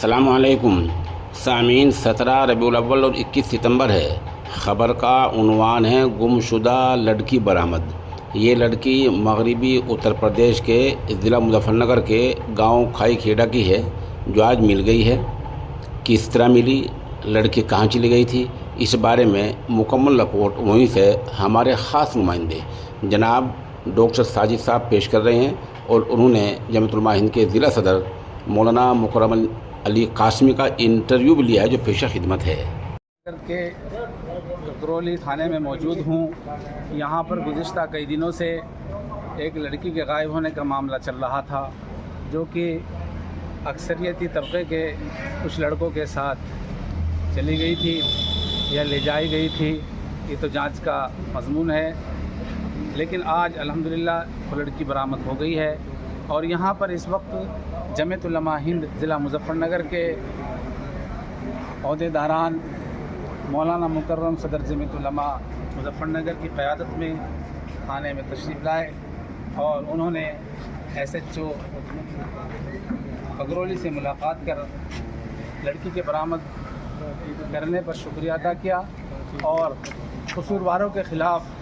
अस्सलाम वालेकुम सामीन। 17 रबीउल अव्वल और 21 सितंबर है। ख़बर का उन्वान है गुमशुदा लड़की बरामद। ये लड़की मगरबी उत्तर प्रदेश के ज़िला मुजफ्फरनगर के गांव खाई खेड़ा की है, जो आज मिल गई है। किस तरह मिली, लड़की कहाँ चली गई थी, इस बारे में मुकम्मल रिपोर्ट वहीं से हमारे ख़ास नुमाइंदे जनाब डॉक्टर साजिद साहब पेश कर रहे हैं और उन्होंने जमीयत उलमा हिंद के ज़िला सदर मौलाना मुकर्रम अली कासमी का इंटरव्यू भी लिया है, जो पेशा खिदमत है। के गकरौली थाने में मौजूद हूँ। यहाँ पर गुज़िश्ता कई दिनों से एक लड़की के गायब होने का मामला चल रहा था, जो कि अक्सरियती तबके के कुछ लड़कों के साथ चली गई थी या ले जाई गई थी। ये तो जांच का मज़मून है, लेकिन आज अल्हम्दुलिल्लाह वो लड़की बरामद हो गई है। और यहाँ पर इस वक्त जमीयत उलमा हिंद ज़िला मुजफ्फरनगर के अहदेदारान मौलाना मुकर्रम सदर जमीयत उलमा मुजफ्फरनगर की क़यादत में थाने में तशरीफ़ लाए और उन्होंने SHO गकरौली से मुलाकात कर लड़की के बरामद करने पर शुक्रिया अदा किया और कसूरवारों के ख़िलाफ़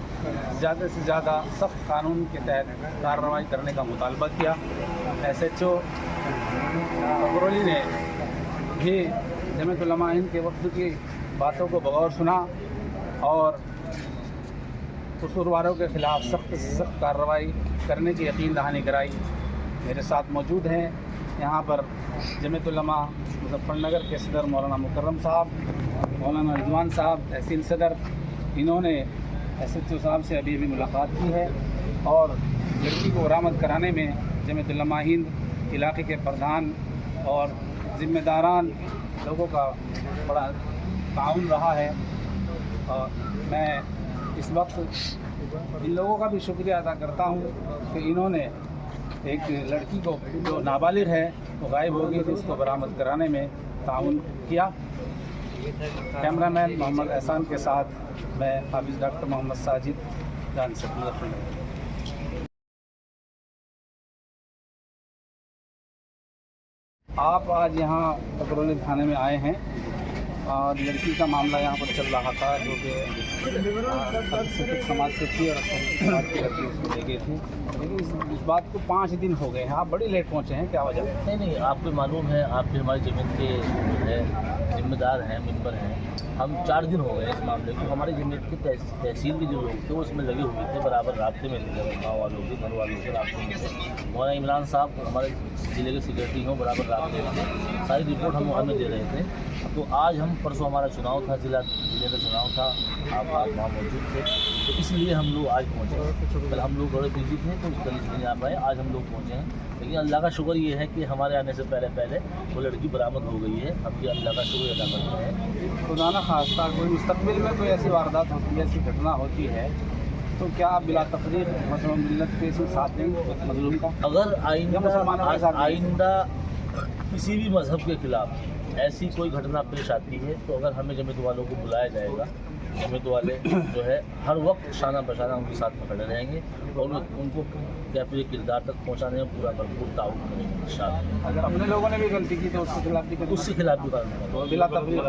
ज़्यादा से ज़्यादा सख्त कानून के तहत कार्रवाई करने का मुतालबा किया। SHO गकरौली ने भी जमीयत उलमा हिंद के वक्त की बातों को बगौर सुना और कसूरवारों के ख़िलाफ़ सख्त से सख्त कार्रवाई करने की यकीन दहानी कराई। मेरे साथ मौजूद हैं यहाँ पर जमीयत उलमा मुजफ्फरनगर के सदर मौलाना मुकर्रम साहब, मौलाना रिजवान साहब तहसील सदर। इन्होंने SHO साहब से अभी मुलाकात की है और लड़की को बरामद कराने में जमीयत उलमा हिंद इलाके के प्रधान और ज़िम्मेदारान लोगों का बड़ा ताउन रहा है। और मैं इस वक्त इन लोगों का भी शुक्रिया अदा करता हूँ कि इन्होंने एक लड़की को जो नाबालिग है वो गायब हो गई थी, उसको बरामद कराने में ताउन किया। कैमरामैन मोहम्मद एहसान के साथ मैं हाफिज़ डॉक्टर मोहम्मद साजिद जान सकूँ। आप आज यहाँ गकरौली थाने में आए हैं और लड़की का मामला यहाँ पर चल रहा था, जो कि अल्पसंख्यक समाज से थी और अल्पसंख्यक समाज की लड़की उसको ले गई थी। लेकिन इस बात को 5 दिन हो गए हैं, आप बड़ी लेट पहुँचे हैं, क्या वजह? नहीं, आपको मालूम है, आप भी हमारी जमीयत के है जिम्मेदार हैं, मेंबर हैं। हम 4 दिन हो गए इस मामले को। हमारी जमीयत के तहसील के जो लोग थे वो इसमें लगे हुए थे, बराबर राब्ते में थे, गाँव वालों के घर वालों के राब्ते में थे। मौलाना इमरान साहब हमारे ज़िले के सेक्रेटरी हों, बराबर राब्ते में थे। सारी रिपोर्ट हम हमें दे रहे थे। तो आज हम परसों हमारा चुनाव था, ज़िले का चुनाव था, आप आज वहाँ मौजूद थे, तो इसलिए हम लोग आज पहुँचे। कल हम लोग बड़े बिजी थे तो कल इसलिए नहीं आ पाए, आज हम लोग पहुँचे हैं। लेकिन अल्लाह का शुक्र ये है कि हमारे आने से पहले वो लड़की बरामद हो गई है। हम ये अल्लाह का शुक्र अदा करते हैं। खुदा न खास्ता कोई मुस्तक़बिल में कोई ऐसी वारदात होती है, ऐसी घटना होती है, तो क्या आप बिला तफरीक मज़लूम मिल्लत के साथ देंगे मज़लूम का? अगर आइंदा किसी भी मज़हब के ख़िलाफ़ ऐसी कोई घटना पेश आती है तो अगर हमें जमीयत वालों को बुलाया जाएगा, जमीयत वाले जो है हर वक्त शाना बशाना उनके साथ में खड़े रहेंगे और उनको कैफियत किरदार तक पहुँचाने में पूरा भरपूर ताउन करेंगे इंशाअल्लाह। अगर अपने लोगों ने भी गलती की तो उसके खिलाफ भी उसके खिलाफ भी करना बिला तफरीक